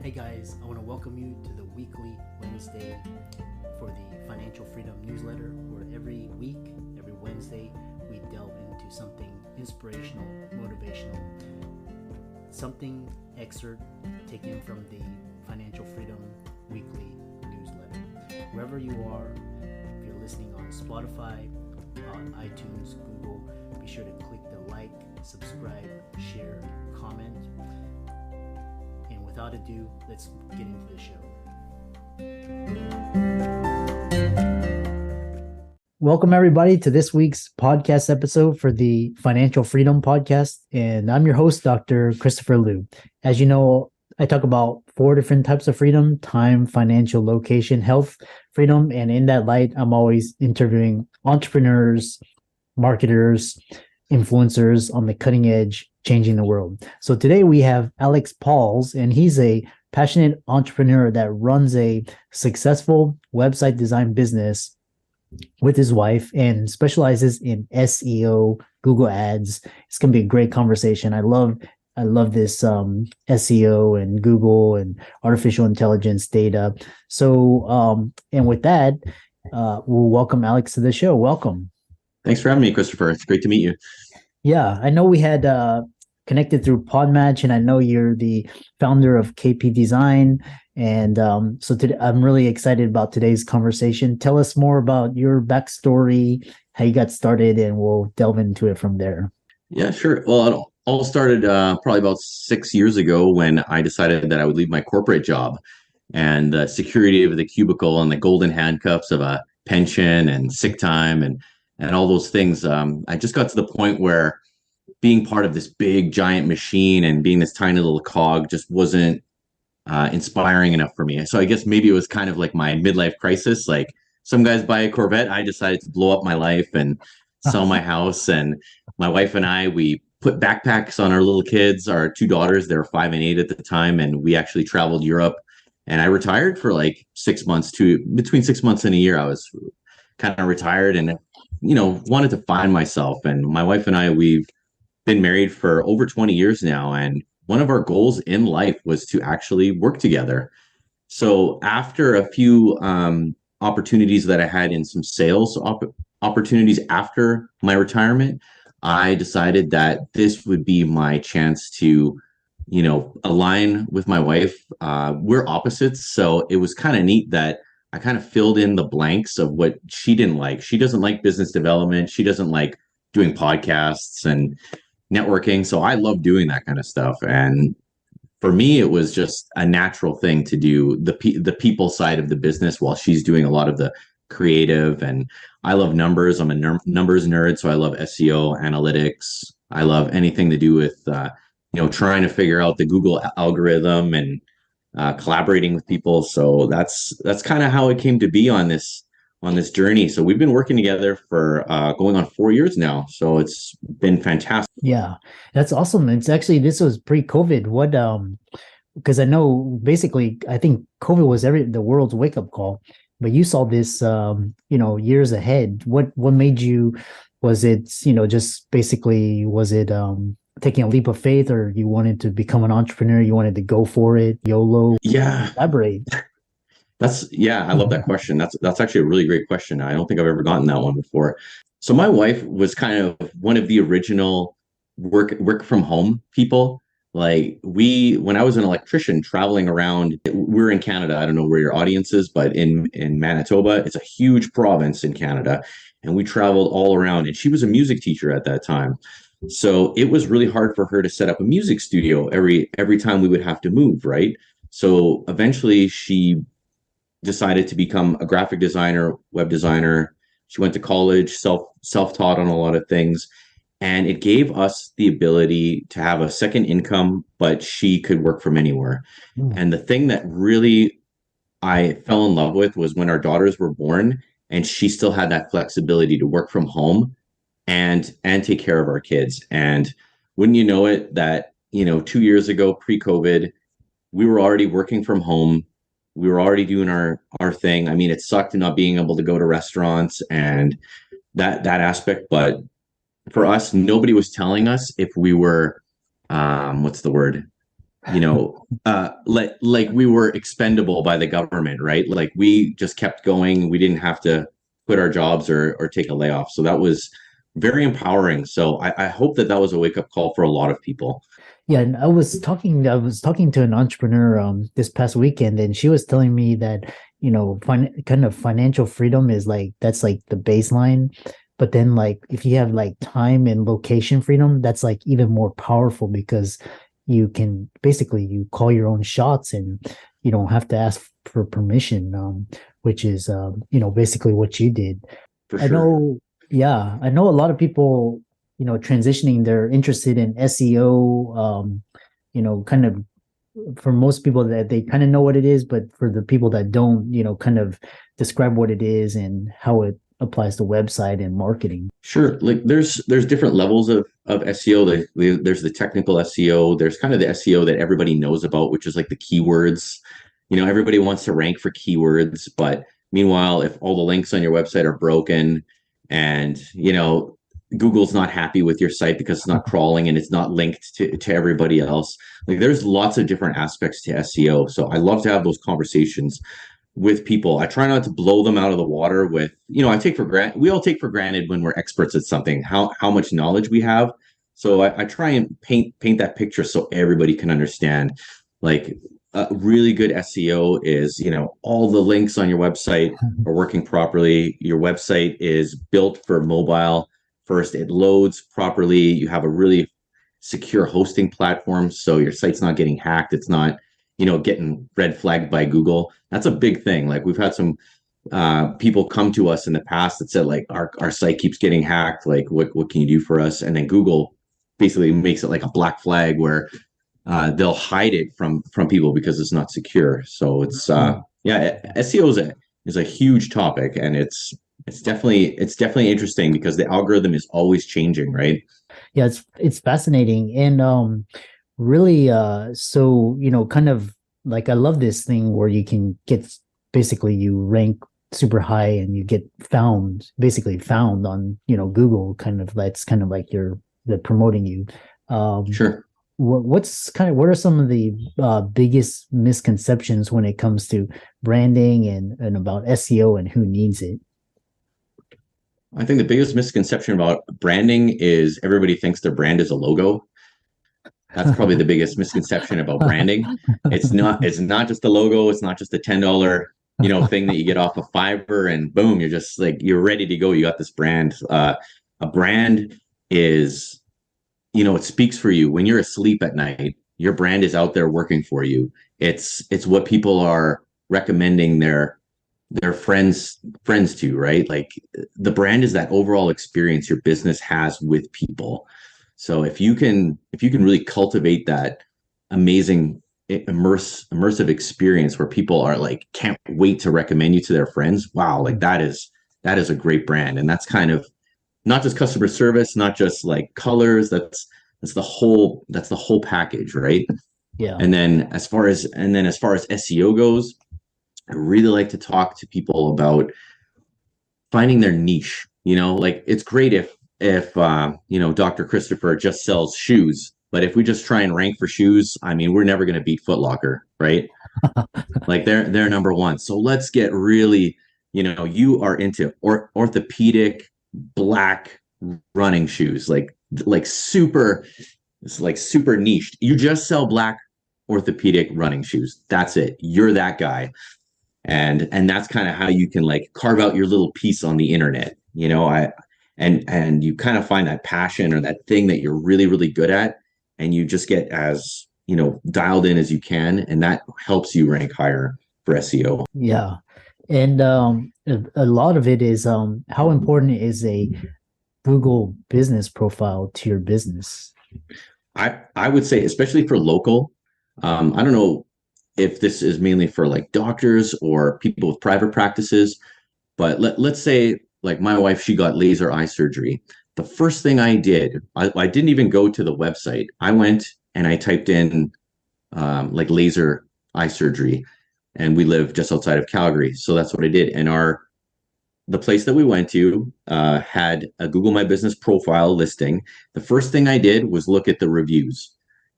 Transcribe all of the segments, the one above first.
Hey guys, I want to welcome you to the weekly Wednesday for the Financial Freedom newsletter, where every week, every Wednesday, we delve into something inspirational, motivational, something excerpt taken from the Financial Freedom weekly newsletter. Wherever you are, if you're listening on Spotify, on iTunes, Google, be sure to click the like, subscribe, share, comment. And without ado, let's get into the show. Welcome everybody to this week's podcast episode for the Financial Freedom Podcast. And I'm your host, Dr. Christopher Liu. As you know, I talk about 4 different types of freedom: time, financial, location, health, freedom. And in that light, I'm always interviewing entrepreneurs, marketers, influencers on the cutting edge, changing the world. So today we have Alex Pauls, and he's a passionate entrepreneur that runs a successful website design business with his wife and specializes in SEO, Google Ads. It's going to be a great conversation. I love this SEO and Google and artificial intelligence data. So, and with that, we'll welcome Alex to the show. Welcome. Thanks for having me, Christopher. It's great to meet you. Yeah, I know we had connected through Podmatch, and I know you're the founder of KP Design. And so today, I'm really excited about today's conversation. Tell us more about your backstory, how you got started, and we'll delve into it from there. Yeah, sure. Well, it all started probably about 6 years ago when I decided that I would leave my corporate job and the security of the cubicle and the golden handcuffs of a pension and sick time and all those things. I just got to the point where being part of this big giant machine and being this tiny little cog just wasn't inspiring enough for me. So I guess maybe it was kind of like my midlife crisis. Like some guys buy a Corvette, I decided to blow up my life and sell my house. And my wife and I, we put backpacks on our little kids, our 2 daughters. They were 5 and 8 at the time. And we actually traveled Europe. And I retired for like 6 months between 6 months and a year. I was kind of retired and wanted to find myself. And my wife and I, we've been married for over 20 years now. And one of our goals in life was to actually work together. So after a few opportunities that I had in some sales opportunities after my retirement, I decided that this would be my chance to, align with my wife. We're opposites. So it was kind of neat that I kind of filled in the blanks of what she didn't like. She doesn't like business development. She doesn't like doing podcasts and networking. So I love doing that kind of stuff. And for me, it was just a natural thing to do the people side of the business while she's doing a lot of the creative. And I love numbers. I'm a numbers nerd. So I love SEO, analytics. I love anything to do with, trying to figure out the Google algorithm and collaborating with people. So that's kind of how it came to be on this journey. So we've been working together for going on 4 years now. So it's been fantastic. Yeah, that's awesome. It's actually, this was pre-COVID. What, because I know basically, I think COVID was the world's wake up call, but you saw this, years ahead. What made you, was it, just basically, was it taking a leap of faith, or you wanted to become an entrepreneur? You wanted to go for it, YOLO? Yeah. Elaborate. I love that question. That's actually a really great question. I don't think I've ever gotten that one before. So my wife was kind of one of the original work from home people. Like when I was an electrician traveling around, we're in Canada. I don't know where your audience is, but in Manitoba, it's a huge province in Canada. And we traveled all around, and she was a music teacher at that time. So it was really hard for her to set up a music studio every time we would have to move, right? So eventually she decided to become a graphic designer, web designer. She went to college, self-taught on a lot of things. And it gave us the ability to have a second income, but she could work from anywhere. And the thing that really I fell in love with was when our daughters were born and she still had that flexibility to work from home and take care of our kids. And wouldn't you know it, that, 2 years ago, pre-COVID, we were already working from home. We were already doing our thing. I mean, it sucked not being able to go to restaurants and that aspect, but for us, nobody was telling us if we were, like we were expendable by the government, right? Like we just kept going. We didn't have to quit our jobs or take a layoff. So that was very empowering. So I hope that that was a wake up call for a lot of people. Yeah, and I was talking to an entrepreneur this past weekend, and she was telling me that, kind of financial freedom is like that's like the baseline. But then like if you have like time and location freedom, that's like even more powerful because you can basically you call your own shots and you don't have to ask for permission, which is basically what you did. For I sure. know, yeah, I know a lot of people, transitioning, they're interested in SEO, kind of for most people that they kind of know what it is, but for the people that don't, kind of describe what it is and how it applies to website and marketing. Sure. Like there's different levels of SEO. There's the technical SEO. There's kind of the SEO that everybody knows about, which is like the keywords. Everybody wants to rank for keywords, but meanwhile, if all the links on your website are broken and, Google's not happy with your site because it's not crawling and it's not linked to everybody else. Like there's lots of different aspects to SEO. So I love to have those conversations with people. I try not to blow them out of the water with, I take for granted, we all take for granted when we're experts at something, how much knowledge we have. So I try and paint that picture so everybody can understand. Like really good SEO is, all the links on your website are working properly. Your website is built for mobile first. It loads properly. You have a really secure hosting platform. So your site's not getting hacked. It's not, getting red flagged by Google. That's a big thing. Like we've had some people come to us in the past that said like our site keeps getting hacked. Like what can you do for us? And then Google basically makes it like a black flag where they'll hide it from people because it's not secure. So it's yeah, SEO is a huge topic, and it's definitely interesting because the algorithm is always changing, right? Yeah, it's fascinating. And really so kind of like I love this thing where you can get basically you rank super high and you get basically found on Google, kind of that's kind of like they're promoting you. um Sure. what are some of the biggest misconceptions when it comes to branding and about SEO and who needs it? I think the biggest misconception about branding is everybody thinks their brand is a logo. That's probably the biggest misconception about branding. It's not just a logo, it's not just a $10, thing that you get off of Fiverr and boom, you're just like you're ready to go. You got this brand. A brand is, it speaks for you when you're asleep at night. Your brand is out there working for you. It's what people are recommending their friends to, right? Like the brand is that overall experience your business has with people. So if you can really cultivate that amazing immersive experience where people are like can't wait to recommend you to their friends, wow, like that is a great brand. And that's kind of not just customer service, not just like colors, that's the whole package, right? Yeah. And then as far as SEO goes, I really like to talk to people about finding their niche. Like it's great if Dr. Christopher just sells shoes, but if we just try and rank for shoes, I mean, we're never going to beat Foot Locker, right? Like they're number one. So let's get really, you are into orthopedic black running shoes, like super, it's like super niched. You just sell black orthopedic running shoes. That's it. You're that guy. And that's kind of how you can like carve out your little piece on the internet. And you kind of find that passion or that thing that you're really, really good at, and you just get as, dialed in as you can, and that helps you rank higher for SEO. Yeah. And a lot of it is how important is a Google business profile to your business? I would say, especially for local, I don't know if this is mainly for like doctors or people with private practices, but let's say like my wife, she got laser eye surgery. The first thing I did, I didn't even go to the website. I went and I typed in like laser eye surgery, and we live just outside of Calgary. So that's what I did. And the place that we went to had a Google My Business profile listing. The first thing I did was look at the reviews.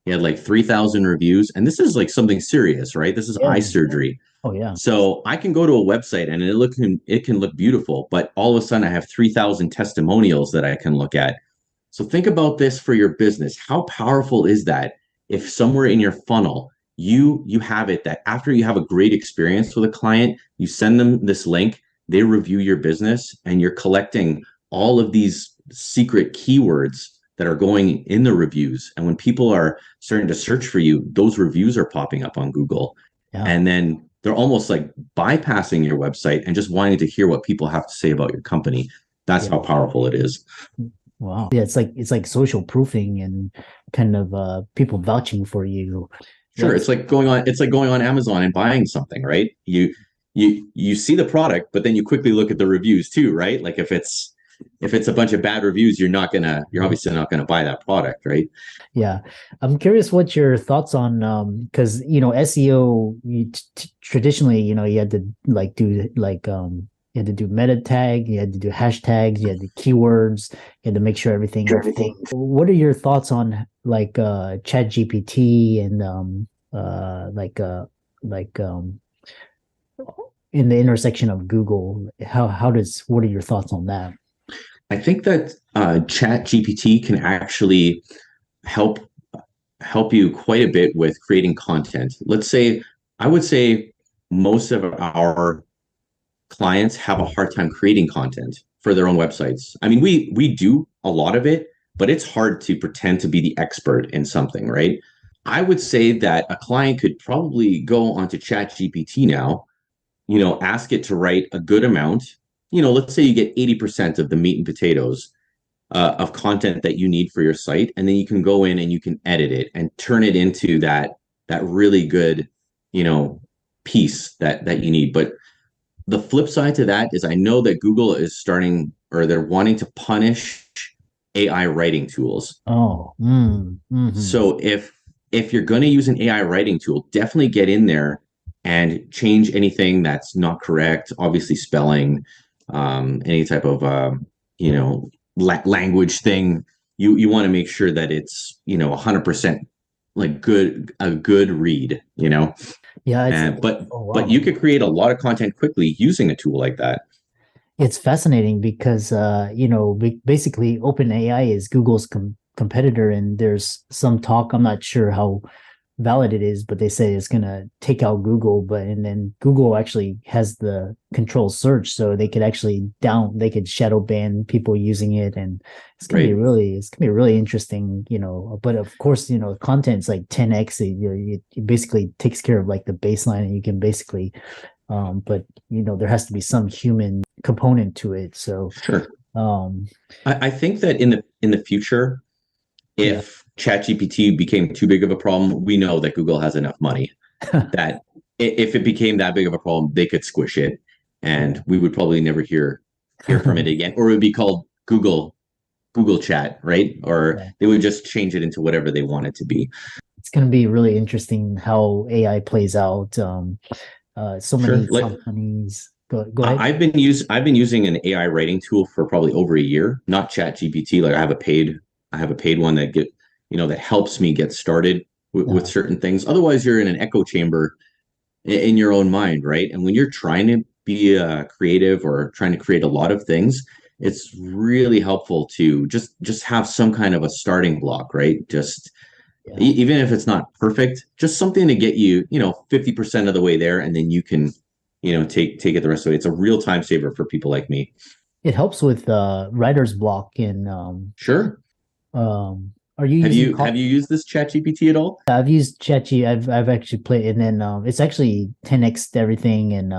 He had like 3,000 reviews, and this is like something serious, right? This is Yeah. eye surgery. Oh yeah. So I can go to a website and it can look beautiful, but all of a sudden I have 3,000 testimonials that I can look at. So think about this for your business. How powerful is that if somewhere in your funnel you have it that after you have a great experience with a client, you send them this link, they review your business, and you're collecting all of these secret keywords that are going in the reviews. And when people are starting to search for you, those reviews are popping up on Google. Yeah. And then they're almost like bypassing your website and just wanting to hear what people have to say about your company. That's Yeah. how powerful it is. Wow. Yeah, it's like social proofing and kind of people vouching for you. Sure, That's it's like going on Amazon and buying something, right? You see the product, but then you quickly look at the reviews too, right? Like if it's a bunch of bad reviews, you're obviously not gonna buy that product, right? yeah. I'm curious what your thoughts on because SEO traditionally, you had to like do like you had to do meta tag, you had to do hashtags, you had the keywords, you had to make sure everything. What are your thoughts on like Chat GPT and like in the intersection of Google? What are your thoughts on that? I think that Chat GPT can actually help help you quite a bit with creating content. I would say most of our clients have a hard time creating content for their own websites. I mean, we do a lot of it, but it's hard to pretend to be the expert in something, right? I would say that a client could probably go onto Chat GPT now, ask it to write a good amount. Let's say you get 80% of the meat and potatoes of content that you need for your site, and then you can go in and you can edit it and turn it into that really good, you know, piece that you need. But the flip side to that is I know that Google is starting or they're wanting to punish AI writing tools. Oh, So if you're going to use an AI writing tool, definitely get in there and change anything that's not correct. Obviously, spelling, any type of language thing. You want to make sure that it's 100% like a good read. yeah. And Oh but wow. you could create a lot of content quickly using a tool like that. It's fascinating because basically OpenAI is Google's competitor, and there's some talk. I'm not sure how valid it is, but they say it's gonna take out Google. And then Google actually has the control search, so they could shadow ban people using it, and Right. it's gonna be really interesting. But of course, content's like 10x. It basically takes care of like the baseline, and you can basically but there has to be some human component to it. So Sure. um I think that in the future, yeah. if ChatGPT became too big of a problem, we know that Google has enough money that if it became that big of a problem, they could squish it, and we would probably never hear from it again, or it would be called Google Chat, right? Or Yeah. they would just change it into whatever they want it to be. It's going to be really interesting how AI plays out. So Sure. many companies. Go ahead. I've been using an AI writing tool for probably over a year, not Chat GPT. Like I have a paid one that helps me get started with Uh, certain things. Otherwise, you're in an echo chamber in your own mind, right? And when you're trying to be creative or trying to create a lot of things, it's really helpful to just have some kind of a starting block, right? Just yeah. even if it's not perfect, just something to get you, 50% of the way there, and then you can, take it the rest of the way. It's a real time saver for people like me. It helps with writer's block and Sure. are you using Have you used this Chat GPT at all? I've used ChatGPT. I've actually played, and then it's actually 10x everything, and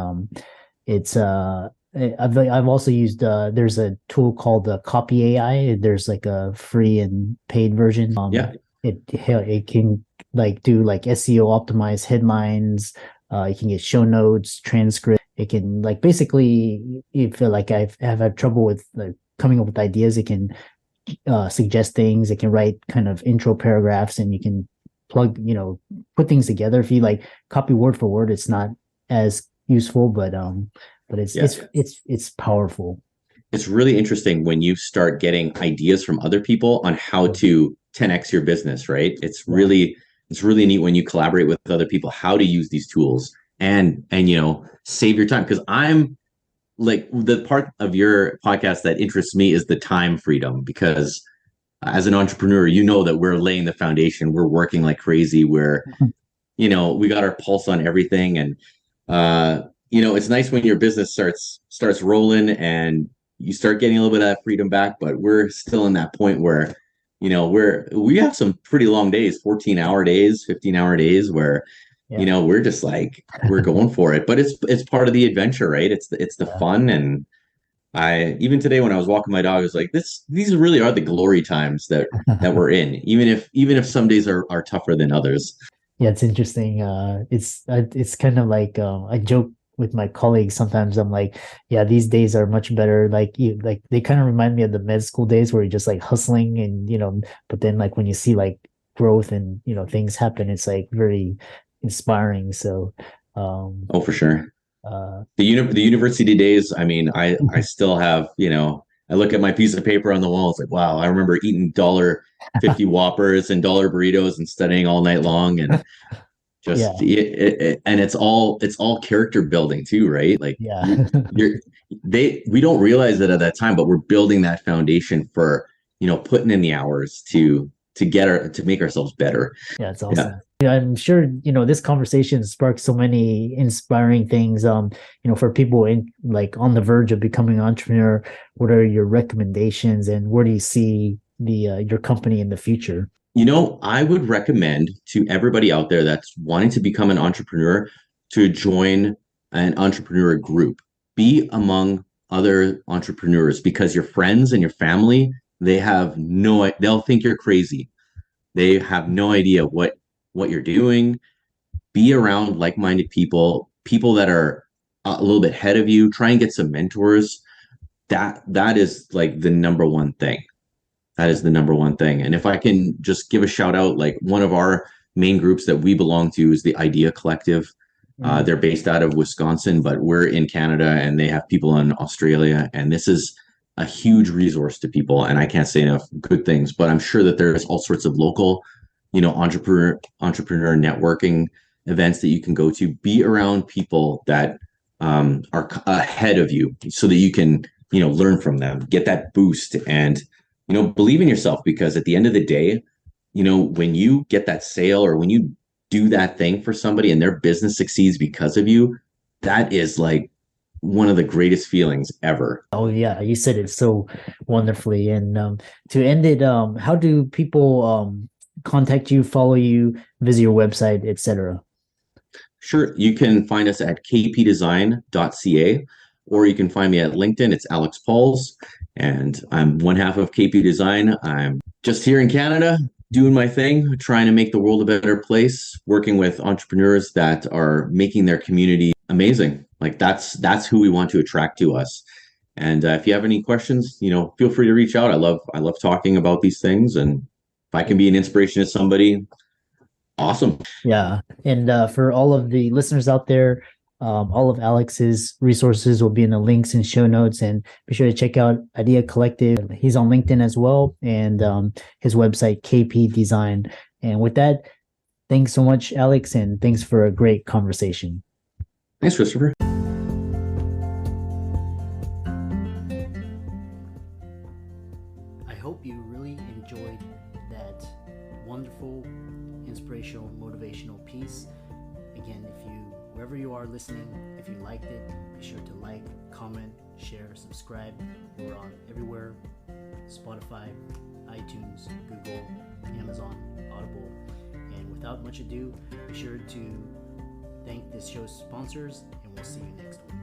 it's I've also used there's a tool called the Copy AI. There's like a free and paid version. Yeah. It can like do like SEO optimized headlines. You can get show notes, transcript. It can like basically, if like have had trouble with like coming up with ideas, it can suggest things. It can write kind of intro paragraphs, and you can plug, put things together. If you like copy word for word, it's not as useful, but Yeah. it's powerful. It's really interesting when you start getting ideas from other people on how to 10x your business, right? It's really neat when you collaborate with other people how to use these tools and save your time. Because I'm like, the part of your podcast that interests me is the time freedom, because as an entrepreneur, that we're laying the foundation, we're working like crazy, we got our pulse on everything. And it's nice when your business starts rolling and you start getting a little bit of that freedom back. But we're still in that point where we have some pretty long days, 14-hour days, 15-hour days, where we're just like, we're going for it. But it's part of the adventure, right? It's the fun. And I, even today when I was walking my dog, I was like, these really are the glory times that we're in, even if some days are tougher than others. Yeah, it's interesting. It's kind of like I joke with my colleagues sometimes. I'm like, yeah, these days are much better. Like they kind of remind me of the med school days where you're just like hustling and but then like when you see like growth and things happen, it's like very inspiring. So, Oh, for sure. uh, The university days, I mean, I still have, I look at my piece of paper on the wall. It's like, wow, I remember eating $1.50 Whoppers and dollar burritos and studying all night long. And yeah, and it's all character building too, right? Like, yeah, we don't realize it at that time, but we're building that foundation for, putting in the hours to make ourselves better. yeah. It's Yeah. awesome. Yeah, I'm sure this conversation sparks so many inspiring things. For people like on the verge of becoming an entrepreneur, what are your recommendations, and where do you see the your company in the future? I would recommend to everybody out there that's wanting to become an entrepreneur to join an entrepreneur group. Be among other entrepreneurs, because your friends and your family, they'll think you're crazy. They have no idea what you're doing. Be around like-minded people that are a little bit ahead of you. Try and get some mentors. That is like the number one thing. That is the number one thing. And if I can just give a shout out, like one of our main groups that we belong to is the Idea Collective. Mm. They're based out of Wisconsin, but we're in Canada and they have people in Australia. And this is a huge resource to people. And I can't say enough good things, but I'm sure that there's all sorts of local, entrepreneur networking events that you can go to. Be around people that are ahead of you so that you can, learn from them, get that boost, and believe in yourself, because at the end of the day, when you get that sale or when you do that thing for somebody and their business succeeds because of you, that is like one of the greatest feelings ever. Oh yeah, you said it so wonderfully. And to end it, how do people contact you, follow you, visit your website, etc.? Sure, you can find us at kpdesign.ca, or you can find me at LinkedIn. It's Alex Pauls, and I'm one half of KP Design. I'm just here in Canada doing my thing, trying to make the world a better place, working with entrepreneurs that are making their community amazing. Like, that's who we want to attract to us. And if you have any questions, feel free to reach out. I love talking about these things, and if I can be an inspiration to somebody, awesome. Yeah. And for all of the listeners out there, all of Alex's resources will be in the links and show notes. And be sure to check out Idea Collective. He's on LinkedIn as well, and his website, KP Design. And with that, thanks so much, Alex, and thanks for a great conversation. Thanks, Christopher. I hope you really enjoyed that wonderful, inspirational, motivational piece. Again, wherever you are listening, if you liked it, be sure to like, comment, share, subscribe. We're on everywhere: Spotify, iTunes, Google, Amazon, Audible. And without much ado, be sure to thank this show's sponsors, and we'll see you next week.